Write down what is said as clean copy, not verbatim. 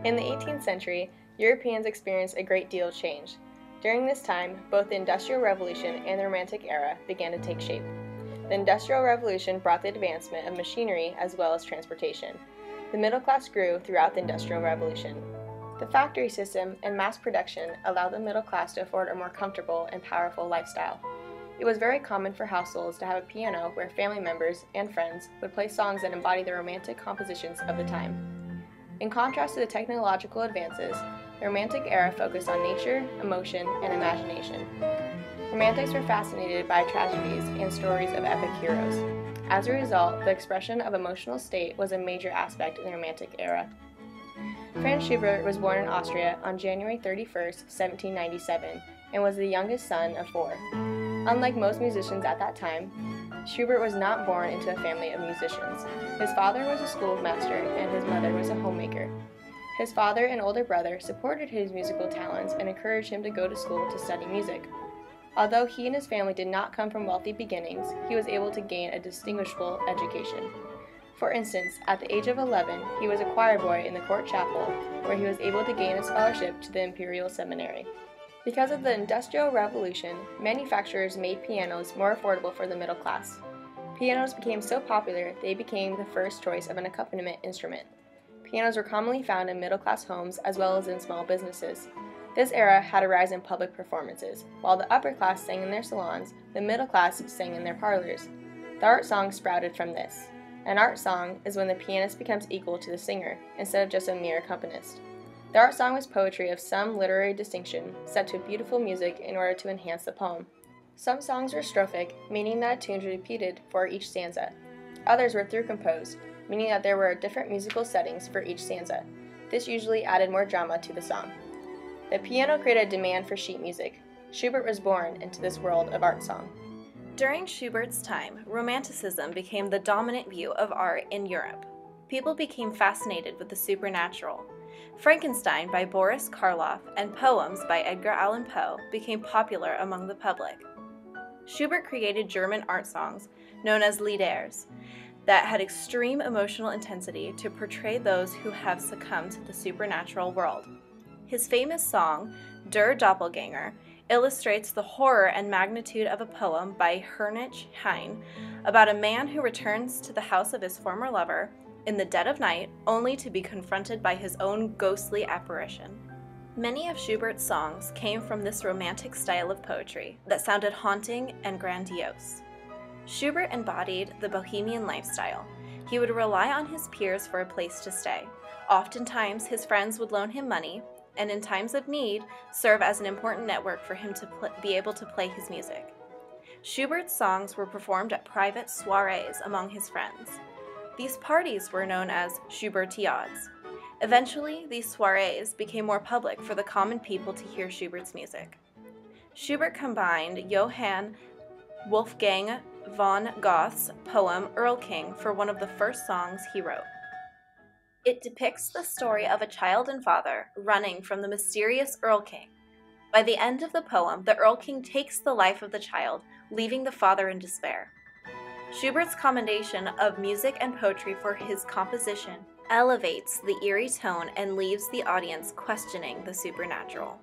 In the 18th century, Europeans experienced a great deal of change. During this time, both the Industrial Revolution and the Romantic era began to take shape. The Industrial Revolution brought the advancement of machinery as well as transportation. The middle class grew throughout the Industrial Revolution. The factory system and mass production allowed the middle class to afford a more comfortable and powerful lifestyle. It was very common for households to have a piano where family members and friends would play songs that embody the romantic compositions of the time. In contrast to the technological advances, the Romantic era focused on nature, emotion, and imagination. Romantics were fascinated by tragedies and stories of epic heroes. As a result, the expression of emotional state was a major aspect in the Romantic era. Franz Schubert was born in Austria on January 31, 1797, and was the youngest son of 4. Unlike most musicians at that time, Schubert was not born into a family of musicians. His father was a schoolmaster and his mother was a homemaker. His father and older brother supported his musical talents and encouraged him to go to school to study music. Although he and his family did not come from wealthy beginnings, he was able to gain a distinguishable education. For instance, at the age of 11, he was a choir boy in the court chapel, where he was able to gain a scholarship to the Imperial Seminary. Because of the Industrial Revolution, manufacturers made pianos more affordable for the middle class. Pianos became so popular, they became the first choice of an accompaniment instrument. Pianos were commonly found in middle-class homes as well as in small businesses. This era had a rise in public performances. While the upper class sang in their salons, the middle class sang in their parlors. The art song sprouted from this. An art song is when the pianist becomes equal to the singer, instead of just a mere accompanist. The art song was poetry of some literary distinction, set to beautiful music in order to enhance the poem. Some songs were strophic, meaning that a tune was repeated for each stanza. Others were through composed, meaning that there were different musical settings for each stanza. This usually added more drama to the song. The piano created a demand for sheet music. Schubert was born into this world of art song. During Schubert's time, Romanticism became the dominant view of art in Europe. People became fascinated with the supernatural. Frankenstein by Boris Karloff and poems by Edgar Allan Poe became popular among the public. Schubert created German art songs, known as Lieders, that had extreme emotional intensity to portray those who have succumbed to the supernatural world. His famous song, Der Doppelgänger, illustrates the horror and magnitude of a poem by Heinrich Heine about a man who returns to the house of his former lover in the dead of night, only to be confronted by his own ghostly apparition. Many of Schubert's songs came from this romantic style of poetry that sounded haunting and grandiose. Schubert embodied the bohemian lifestyle. He would rely on his peers for a place to stay. Oftentimes, his friends would loan him money, and in times of need, serve as an important network for him to be able to play his music. Schubert's songs were performed at private soirees among his friends. These parties were known as Schubertiades. Eventually, these soirees became more public for the common people to hear Schubert's music. Schubert combined Johann Wolfgang von Goethe's poem Erlking for one of the first songs he wrote. It depicts the story of a child and father running from the mysterious Erlking. By the end of the poem, the Erlking takes the life of the child, leaving the father in despair. Schubert's commendation of music and poetry for his composition elevates the eerie tone and leaves the audience questioning the supernatural.